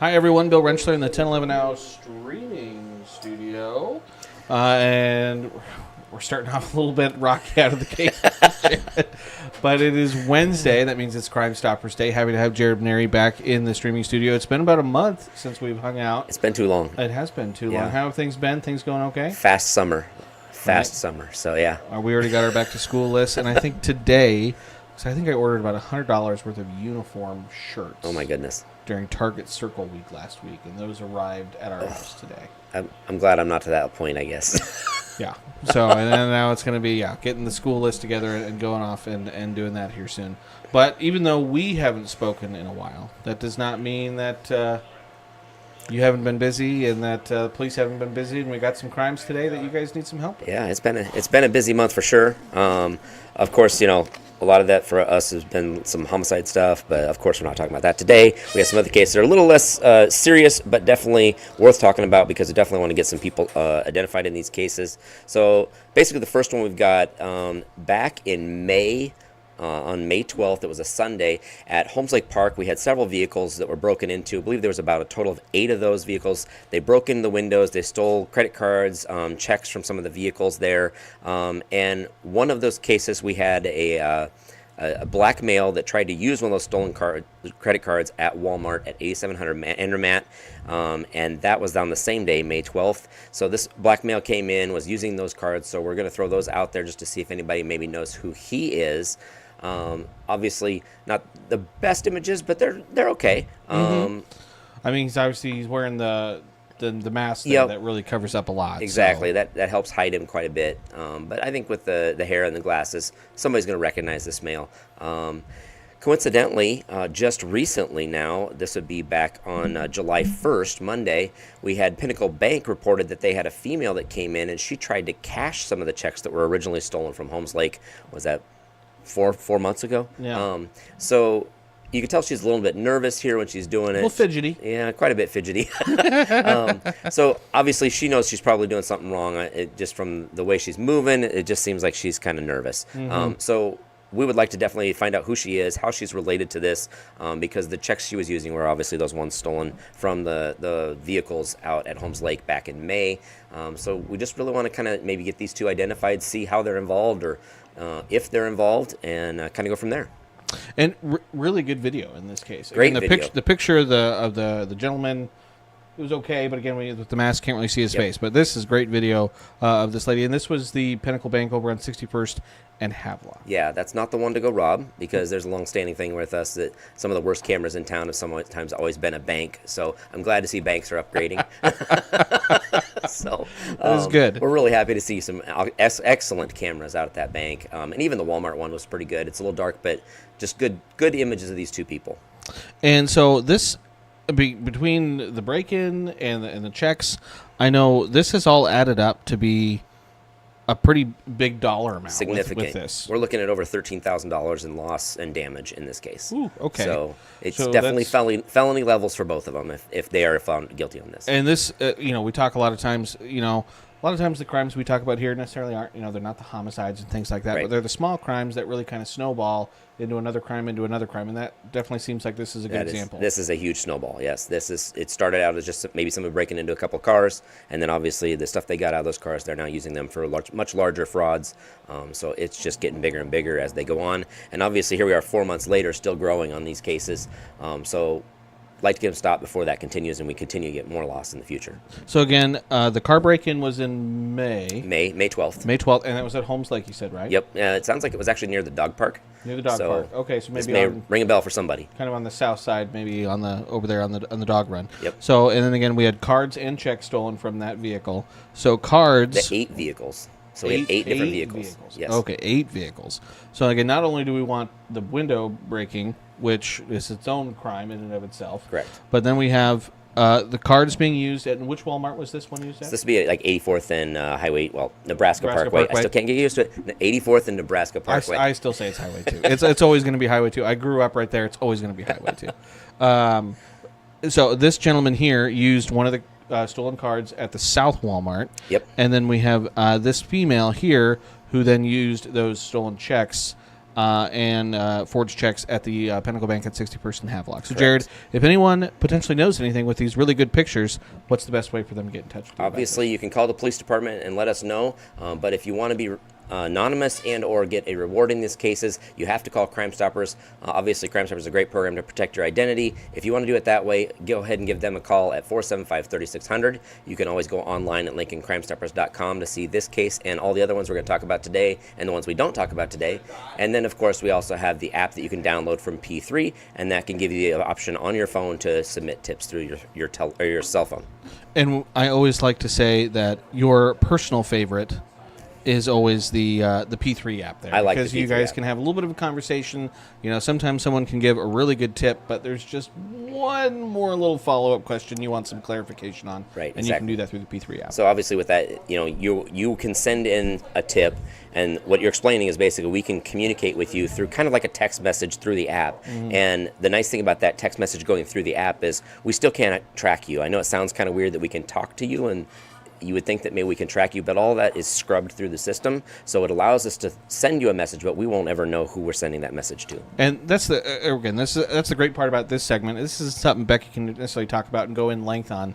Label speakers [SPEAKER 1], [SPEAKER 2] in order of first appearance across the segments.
[SPEAKER 1] Hi, everyone. Bill Rentschler in the 1011 Now streaming studio. And we're starting off a little bit rocky out of the gate. But it is Wednesday. That means it's Crime Stoppers Day. Happy to have Jared Minary back in the streaming studio. It's been about a month since we've hung out.
[SPEAKER 2] It's been too long.
[SPEAKER 1] It has been too long. How have things been? Things going okay?
[SPEAKER 2] Fast summer. Summer. So, yeah.
[SPEAKER 1] We already got our back-to-school list. And I think today, so I think I ordered about $100 worth of uniform shirts.
[SPEAKER 2] Oh, my goodness.
[SPEAKER 1] During Target Circle Week last week, and those arrived at our house today.
[SPEAKER 2] I'm glad I'm not to that point, I guess.
[SPEAKER 1] Yeah. So, and then now it's going to be, getting the school list together and going off and doing that here soon. But even though we haven't spoken in a while, that does not mean that you haven't been busy and that police haven't been busy, and we got some crimes today that you guys need some help with.
[SPEAKER 2] Yeah, it's been a busy month for sure. Of course, a lot of that for us has been some homicide stuff, but of course we're not talking about that today. We have some other cases that are a little less serious, but definitely worth talking about because I definitely want to get some people identified in these cases. So basically the first one we've got back in May. On May 12th, it was a Sunday, at Holmes Lake Park. We had several vehicles that were broken into. I believe there was about a total of 8 of those vehicles. They broke in the windows. They stole credit cards, checks from some of the vehicles there. And one of those cases, we had a black male that tried to use one of those stolen credit cards at Walmart at 8700 Andermatt, and that was on the same day, May 12th. So this black male came in, was using those cards, so we're going to throw those out there just to see if anybody maybe knows who he is. Obviously, not the best images, but they're okay.
[SPEAKER 1] I mean, he's wearing the mask that really covers up a lot.
[SPEAKER 2] Exactly. So. That helps hide him quite a bit. But I think with the hair and the glasses, somebody's going to recognize this male. Coincidentally, just recently now, this would be back on July 1st, Monday, we had Pinnacle Bank reported that they had a female that came in and she tried to cash some of the checks that were originally stolen from Holmes Lake. Was that four months ago?
[SPEAKER 1] Yeah.
[SPEAKER 2] So you can tell she's a little bit nervous here when she's doing it.
[SPEAKER 1] A little fidgety.
[SPEAKER 2] Yeah, quite a bit fidgety. So obviously she knows she's probably doing something wrong. Just from the way she's moving, it just seems like she's kind of nervous. So we would like to definitely find out who she is, how she's related to this, because the checks she was using were obviously those ones stolen from the vehicles out at Holmes Lake back in May. So we just really want to kind of maybe get these two identified, see how they're involved or if they're involved, and kind of go from there.
[SPEAKER 1] And really good video in this case.
[SPEAKER 2] Great video.
[SPEAKER 1] The picture of the gentleman, it was okay, but again, with the mask, can't really see his face. But this is great video of this lady, and this was the Pinnacle Bank over on 61st and Havelock.
[SPEAKER 2] Yeah, that's not the one to go rob, because there's a long-standing thing with us that some of the worst cameras in town have sometimes always been a bank. So I'm glad to see banks are upgrading. So
[SPEAKER 1] that was good.
[SPEAKER 2] We're really happy to see some excellent cameras out at that bank, and even the Walmart one was pretty good. It's a little dark, but just good images of these two people.
[SPEAKER 1] And so this, between the break-in and the checks, I know this has all added up to be a pretty big dollar amount.
[SPEAKER 2] Significant.
[SPEAKER 1] With this.
[SPEAKER 2] We're looking at over $13,000 in loss and damage in this case.
[SPEAKER 1] Ooh, okay.
[SPEAKER 2] So it's definitely felony levels for both of them if they are found guilty on this.
[SPEAKER 1] And this, we talk a lot of times, the crimes we talk about here necessarily aren't, they're not the homicides and things like that,
[SPEAKER 2] right.
[SPEAKER 1] But they're the small crimes that really kind of snowball into another crime, and that definitely seemes like this is a good example.
[SPEAKER 2] This is a huge snowball, yes. It started out as just maybe someone breaking into a couple of cars, and then obviously the stuff they got out of those cars, they're now using them for much larger frauds. So it's just getting bigger and bigger as they go on. And obviously here we are 4 months later, still growing on these cases. So I'd like to get them stopped before that continues and we continue to get more loss in the future.
[SPEAKER 1] So again, the car break-in was in May
[SPEAKER 2] 12th.
[SPEAKER 1] May 12th, and that was at Holmes Lake, you said, right?
[SPEAKER 2] Yep. It sounds like it was actually near the dog park.
[SPEAKER 1] Near the dog park. Okay, so maybe
[SPEAKER 2] this may ring a bell for somebody.
[SPEAKER 1] Kind of on the south side, maybe over there on the dog run.
[SPEAKER 2] Yep.
[SPEAKER 1] So, and then again, we had cards and checks stolen from that vehicle. So cards.
[SPEAKER 2] The 8 vehicles. So we had 8 different vehicles. Yes.
[SPEAKER 1] Okay, 8 vehicles. So again, not only do we want the window breaking, which is its own crime in and of itself.
[SPEAKER 2] Correct.
[SPEAKER 1] But then we have the cards being used at, which Walmart was this one used at?
[SPEAKER 2] So this would be like 84th and Nebraska Parkway. I still can't get used to it. 84th and Nebraska Parkway.
[SPEAKER 1] I still say it's Highway 2. It's always going to be Highway 2. I grew up right there. It's always going to be Highway 2. So this gentleman here used one of the stolen cards at the South Walmart.
[SPEAKER 2] Yep.
[SPEAKER 1] And then we have this female here who then used those stolen checks and forged checks at the Pinnacle Bank at 60% Havelock. So, Jared, if anyone potentially knows anything with these really good pictures, what's the best way for them to get in touch with you?
[SPEAKER 2] Obviously, you can call the police department and let us know. But if you want to be anonymous and or get a reward in these cases, you have to call Crime Stoppers. Obviously, Crime Stoppers is a great program to protect your identity. If you want to do it that way, go ahead and give them a call at 475-3600. You can always go online at LincolnCrimeStoppers.com to see this case and all the other ones we're going to talk about today and the ones we don't talk about today. And then, of course, we also have the app that you can download from P3, and that can give you the option on your phone to submit tips through your cell phone.
[SPEAKER 1] And I always like to say that your personal favorite is always the P3 app there.
[SPEAKER 2] I like
[SPEAKER 1] because
[SPEAKER 2] the P3
[SPEAKER 1] you guys
[SPEAKER 2] app.
[SPEAKER 1] can have a little bit of a conversation. You know, sometimes someone can give a really good tip, but there's just one more little follow-up question you want some clarification on.
[SPEAKER 2] Right,
[SPEAKER 1] and you can do that through the P3 app.
[SPEAKER 2] So obviously with that, you can send in a tip, and what you're explaining is basically we can communicate with you through kind of like a text message through the app. And the nice thing about that text message going through the app is we still can't track you. I know it sounds kind of weird that we can talk to you and you would think that maybe we can track you, but all that is scrubbed through the system. So it allows us to send you a message, but we won't ever know who we're sending that message to.
[SPEAKER 1] And that's that's the great part about this segment. This is something Becky can necessarily talk about and go in length on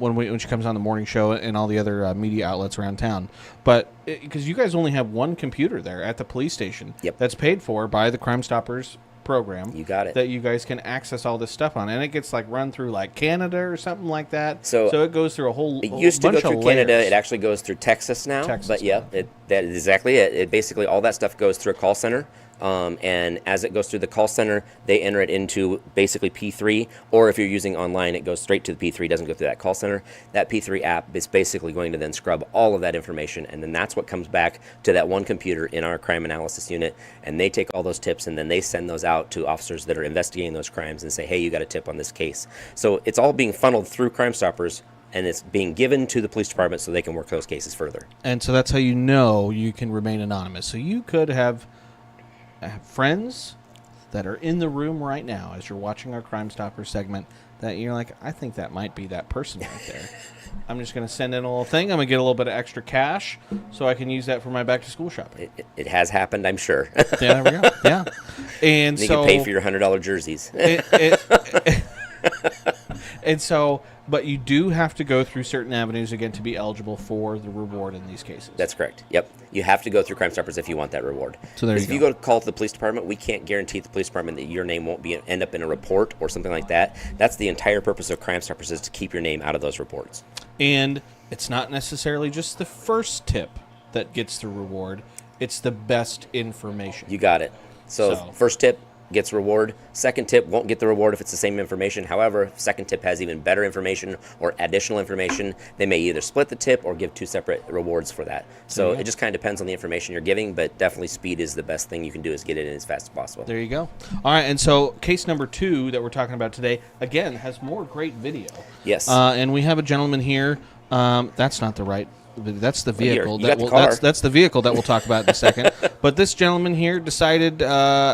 [SPEAKER 1] when she comes on the morning show and all the other media outlets around town. But because you guys only have one computer there at the police station, that's paid for by the Crime Stoppers program.
[SPEAKER 2] You got it.
[SPEAKER 1] That you guys can access all this stuff on, and it gets like run through like Canada or something like that.
[SPEAKER 2] So
[SPEAKER 1] it goes through a whole.
[SPEAKER 2] It used to
[SPEAKER 1] bunch
[SPEAKER 2] go through
[SPEAKER 1] of
[SPEAKER 2] Canada.
[SPEAKER 1] layers.
[SPEAKER 2] It actually goes through Texas now.
[SPEAKER 1] Texas,
[SPEAKER 2] but yeah, that is exactly it. It basically all that stuff goes through a call center. And as it goes through the call center, they enter it into basically P3, or if you're using online, it goes straight to the P3, doesn't go through that call center. That P3 app is basically going to then scrub all of that information, and then that's what comes back to that one computer in our crime analysis unit, and they take all those tips, and then they send those out to officers that are investigating those crimes and say, hey, you got a tip on this case. So it's all being funneled through Crime Stoppers, and it's being given to the police department so they can work those cases further.
[SPEAKER 1] And so that's how you know you can remain anonymous. So you could have friends that are in the room right now as you're watching our Crime Stoppers segment that you're like, I think that might be that person right there. I'm just going to send in a little thing. I'm going to get a little bit of extra cash so I can use that for my back-to-school shopping.
[SPEAKER 2] It has happened, I'm sure.
[SPEAKER 1] Yeah, there we go. Yeah. And
[SPEAKER 2] you
[SPEAKER 1] so
[SPEAKER 2] can pay for your $100 jerseys.
[SPEAKER 1] And so, but you do have to go through certain avenues again to be eligible for the reward in these cases.
[SPEAKER 2] That's correct. Yep. You have to go through Crime Stoppers if you want that reward.
[SPEAKER 1] So there you go.
[SPEAKER 2] If you go to call to the police department, we can't guarantee the police department that your name won't end up in a report or something like that. That's the entire purpose of Crime Stoppers, is to keep your name out of those reports.
[SPEAKER 1] And it's not necessarily just the first tip that gets the reward. It's the best information.
[SPEAKER 2] You got it. So first tip gets reward. Second tip won't get the reward if it's the same information. However, if second tip has even better information or additional information, they may either split the tip or give two separate rewards for that. So it just kind of depends on the information you're giving, but definitely speed is the best thing you can do, is get it in as fast as possible.
[SPEAKER 1] There you go. All right, and so case number 2 that we're talking about today, again, has more great video.
[SPEAKER 2] Yes.
[SPEAKER 1] And we have a gentleman here. That's not the right. That's the vehicle.
[SPEAKER 2] That's
[SPEAKER 1] the vehicle that we'll talk about in a second. But this gentleman here decided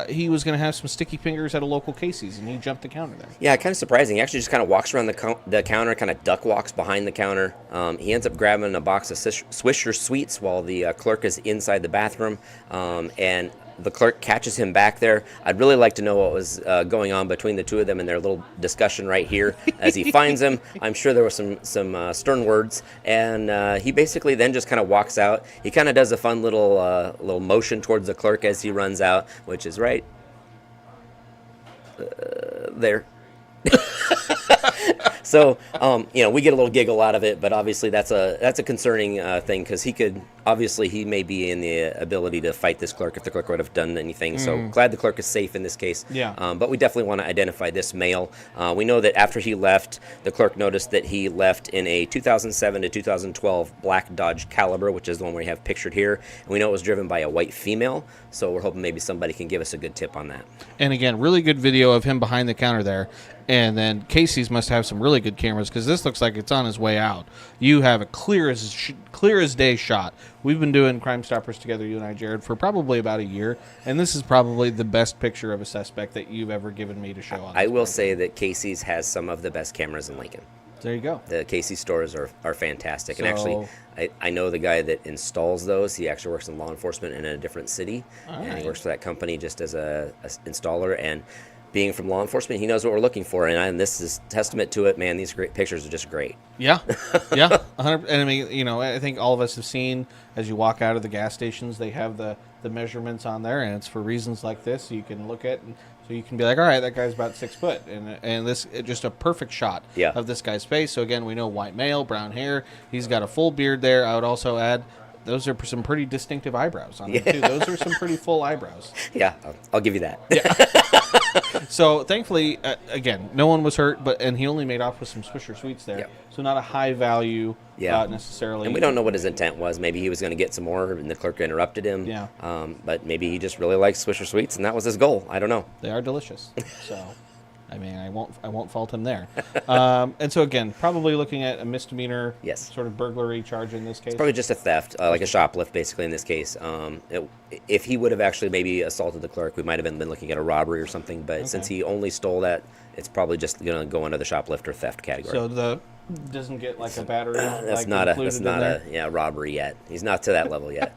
[SPEAKER 1] he was going to have some sticky fingers at a local Casey's, and he jumped the counter there.
[SPEAKER 2] Yeah, kind of surprising. He actually just kind of walks around the counter, kind of duck walks behind the counter. He ends up grabbing a box of Swisher Sweets while the clerk is inside the bathroom, and the clerk catches him back there. I'd really like to know what was going on between the two of them in their little discussion right here. As he finds him, I'm sure there were some stern words, and he basically then just kind of walks out. He kind of does a fun little motion towards the clerk as he runs out, which is right there. So, we get a little giggle out of it, but obviously that's a concerning thing, because he may be in the ability to fight this clerk if the clerk would have done anything. So glad the clerk is safe in this case.
[SPEAKER 1] Yeah.
[SPEAKER 2] But we definitely want to identify this male. We know that after he left, the clerk noticed that he left in a 2007 to 2012 black Dodge Caliber, which is the one we have pictured here. And we know it was driven by a white female. So we're hoping maybe somebody can give us a good tip on that.
[SPEAKER 1] And again, really good video of him behind the counter there. And then Casey's must have some really good cameras, because this looks like it's on his way out. You have a clear as day shot. We've been doing Crime Stoppers together, you and I, Jared, for probably about a year, and this is probably the best picture of a suspect that you've ever given me to show on.
[SPEAKER 2] I will say that Casey's has some of the best cameras in Lincoln.
[SPEAKER 1] There you go.
[SPEAKER 2] The Casey stores are fantastic. And
[SPEAKER 1] So-
[SPEAKER 2] actually, I know the guy that installs those. He actually works in law enforcement in a different city. And
[SPEAKER 1] right.
[SPEAKER 2] he works for that company just as a installer. And being from law enforcement, he knows what we're looking for. And this is testament to it, man. These great pictures are just great.
[SPEAKER 1] Yeah, yeah, 100%. And I mean, you know, I think all of us have seen as you walk out of the gas stations, they have the measurements on there, and it's for reasons like this. You can look at, and so you can be like, all right, that guy's about 6 foot, and this just a perfect shot of this guy's face. So again, we know white male, brown hair. He's got a full beard there. I would also add, those are some pretty distinctive eyebrows on him too. Those are some pretty full eyebrows.
[SPEAKER 2] Yeah, I'll give you that.
[SPEAKER 1] Yeah. So thankfully, again, no one was hurt, and he only made off with some Swisher Sweets there.
[SPEAKER 2] Yep.
[SPEAKER 1] So not a high value necessarily.
[SPEAKER 2] And we don't know what his intent was. Maybe he was going to get some more, and the clerk interrupted him.
[SPEAKER 1] Yeah.
[SPEAKER 2] But maybe he just really likes Swisher Sweets, and that was his goal. I don't know.
[SPEAKER 1] They are delicious. So, I mean, I won't fault him there. And so again, probably looking at a misdemeanor, sort of burglary charge in this case.
[SPEAKER 2] It's probably just a theft, like a shoplift, basically in this case. If he would have actually maybe assaulted the clerk, we might have been looking at a robbery or something. But since he only stole that, it's probably just going to go under the shoplift or theft category.
[SPEAKER 1] So doesn't get like a battery.
[SPEAKER 2] That's not a robbery yet. He's not to that level yet.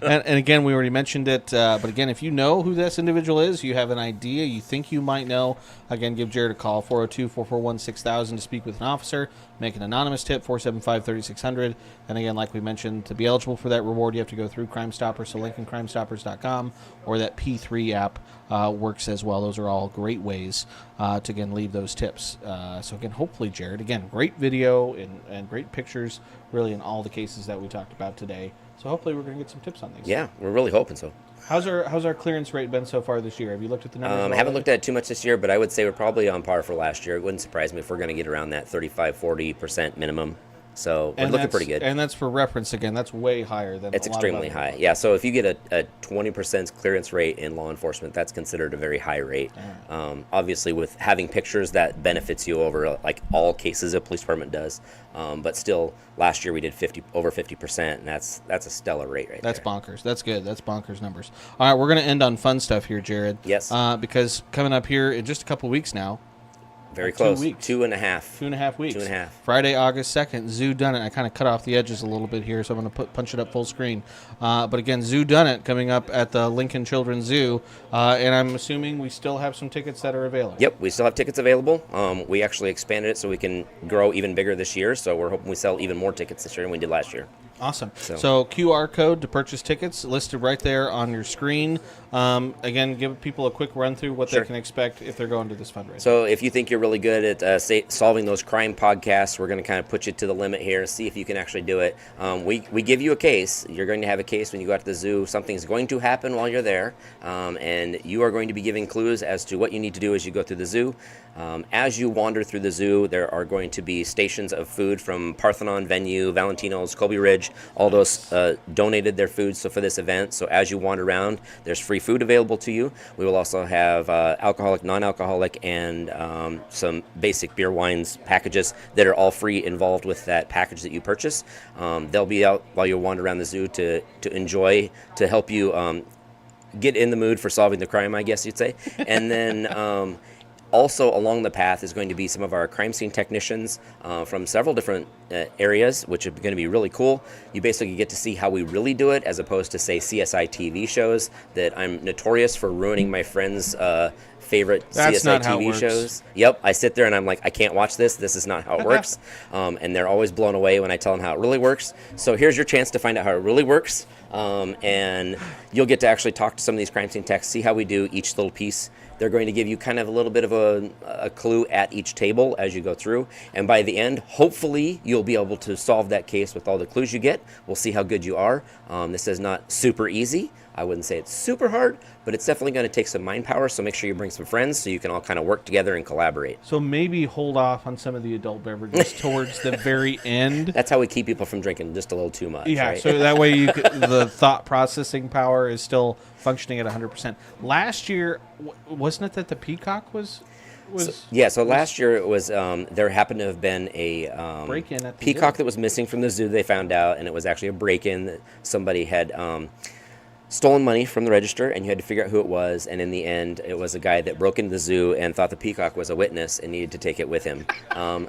[SPEAKER 1] and again, we already mentioned it. But again, if you know who this individual is, you have an idea, you think you might know, again, give Jared a call, 402-441-6000 to speak with an officer. Make an anonymous tip, 475-3600. And again, like we mentioned, to be eligible for that reward, you have to go through Crime Stoppers, so LincolnCrimeStoppers.com, or that P3 app works as well. Those are all great ways to, again, leave those tips. So again, hopefully, Jared, again, great video and great pictures, really, in all the cases that we talked about today. So hopefully we're going to get some tips on these.
[SPEAKER 2] Yeah, we're really hoping so.
[SPEAKER 1] How's our clearance rate been so far this year? Have you looked at the numbers?
[SPEAKER 2] I haven't looked at it too much this year, but I would say we're probably on par for last year. It wouldn't surprise me if we're going to get around that 35-40% minimum. So we're looking pretty good.
[SPEAKER 1] And that's for reference, again, that's way higher than
[SPEAKER 2] it's extremely high. Yeah, so if you get a 20% clearance rate in law enforcement, that's considered a very high rate. Obviously, with having pictures, that benefits you over like all cases a police department does. But still, last year we did over 50%, and that's a stellar rate right there.
[SPEAKER 1] That's bonkers. That's good. That's bonkers numbers. All right, we're going to end on fun stuff here, Jared.
[SPEAKER 2] Yes.
[SPEAKER 1] Because coming up here in just a couple weeks now,
[SPEAKER 2] very close.
[SPEAKER 1] 2 weeks.
[SPEAKER 2] 2.5.
[SPEAKER 1] 2.5 weeks.
[SPEAKER 2] 2.5.
[SPEAKER 1] Friday, August 2nd, Zoo Done It. I kind of cut off the edges a little bit here, so I'm going to punch it up full screen. But again, Zoo Done It coming up at the Lincoln Children's Zoo. And I'm assuming we still have some tickets that are available.
[SPEAKER 2] Yep, we still have tickets available. We actually expanded it so we can grow even bigger this year. So we're hoping we sell even more tickets this year than we did last year.
[SPEAKER 1] Awesome. So QR code to purchase tickets listed right there on your screen. Again, give people a quick run through what they can expect if they're going to this fundraiser.
[SPEAKER 2] So if you think you're really good at solving those crime podcasts, we're going to kind of put you to the limit here, see if you can actually do it. We give you a case. You're going to have a case when you go out to the zoo. Something's going to happen while you're there, and you are going to be giving clues as to what you need to do as you go through the zoo. As you wander through the zoo, there are going to be stations of food from Parthenon Venue, Valentino's, Colby Ridge. All those donated their food for this event. So as you wander around, there's free food available to you. We will also have alcoholic, non-alcoholic, and some basic beer wines packages that are all free involved with that package that you purchase. They'll be out while you wander around the zoo to enjoy, to help you get in the mood for solving the crime, I guess you'd say. And then also along the path is going to be some of our crime scene technicians from several different areas, which are going to be really cool. You basically get to see how we really do it, as opposed to, say, CSI TV shows that I'm notorious for ruining my friends' favorite CSI TV shows. Yep, I sit there and I'm like, I can't watch this. This is not how it works. And they're always blown away when I tell them how it really works. So here's your chance to find out how it really works. And you'll get to actually talk to some of these crime scene techs, see how we do each little piece. They're going to give you kind of a little bit of a clue at each table as you go through. And by the end, hopefully, you'll be able to solve that case with all the clues you get. We'll see how good you are. This is not super easy. I wouldn't say it's super hard, but it's definitely going to take some mind power. So make sure you bring some friends so you can all kind of work together and collaborate.
[SPEAKER 1] So maybe hold off on some of the adult beverages towards the very end.
[SPEAKER 2] That's how we keep people from drinking just a little too much.
[SPEAKER 1] Yeah,
[SPEAKER 2] right?
[SPEAKER 1] so that way the thought processing power is still functioning at 100%. Last year, wasn't it that the Peacock was
[SPEAKER 2] So last year it was there happened to have been a
[SPEAKER 1] break-in at the
[SPEAKER 2] peacock
[SPEAKER 1] zoo
[SPEAKER 2] that was missing from the zoo. They found out, and it was actually a break-in that somebody had stolen money from the register, and you had to figure out who it was. And in the end, it was a guy that broke into the zoo and thought the peacock was a witness and needed to take it with him.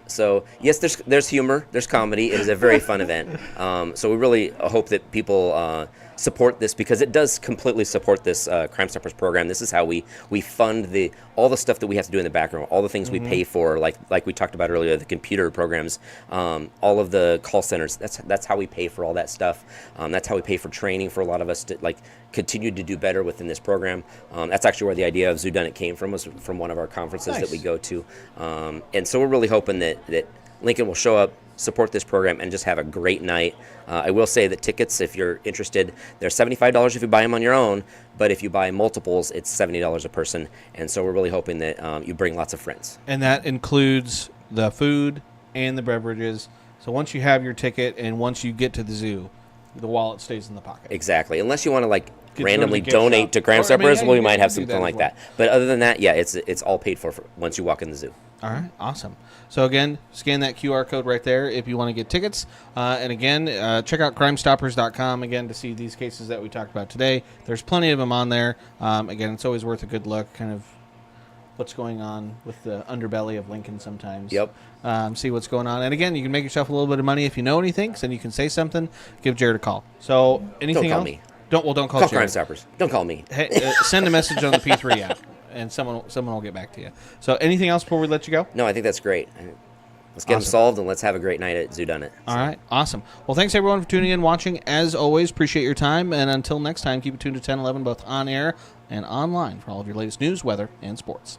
[SPEAKER 2] So yes, there's humor, there's comedy. It is a very fun event. So we really hope that people support this, because it does completely support this Crime Stoppers program. This is how we fund all the stuff that we have to do in the background, all the things we pay for, like we talked about earlier, the computer programs, all of the call centers. That's how we pay for all that stuff. That's how we pay for training for a lot of us to continue to do better within this program. That's actually where the idea of Zoodonit came from, was from one of our conferences that we go to. And so we're really hoping that Lincoln will show up, support this program, and just have a great night. I will say that tickets, if you're interested, they're $75 if you buy them on your own, but if you buy multiples, it's $70 a person. And so we're really hoping that you bring lots of friends.
[SPEAKER 1] And that includes the food and the beverages. So once you have your ticket and once you get to the zoo, the wallet stays in the pocket.
[SPEAKER 2] Exactly. Unless you want to randomly donate to Crime Stoppers, we might have something like that. But other than that, yeah, it's all paid for once you walk in the zoo.
[SPEAKER 1] All right, awesome. So again, scan that QR code right there if you want to get tickets. And again, check out crimestoppers.com again to see these cases that we talked about today. There's plenty of them on there. Again, it's always worth a good look, kind of what's going on with the underbelly of Lincoln sometimes.
[SPEAKER 2] Yep.
[SPEAKER 1] See what's going on. And again, you can make yourself a little bit of money if you know anything, because then you can say something. Give Jared a call. So anything else?
[SPEAKER 2] Don't call me.
[SPEAKER 1] Don't call
[SPEAKER 2] Call
[SPEAKER 1] Jared.
[SPEAKER 2] Crime Stoppers. Don't call me.
[SPEAKER 1] Hey, send a message on the P3 app, and someone will get back to you. So anything else before we let you go?
[SPEAKER 2] No, I think that's great. Let's get them solved, and let's have a great night at Zoodonit.
[SPEAKER 1] All right, awesome. Well, thanks everyone for tuning in, watching. As always, appreciate your time, and until next time, keep it tuned to 1011, both on air and online, for all of your latest news, weather, and sports.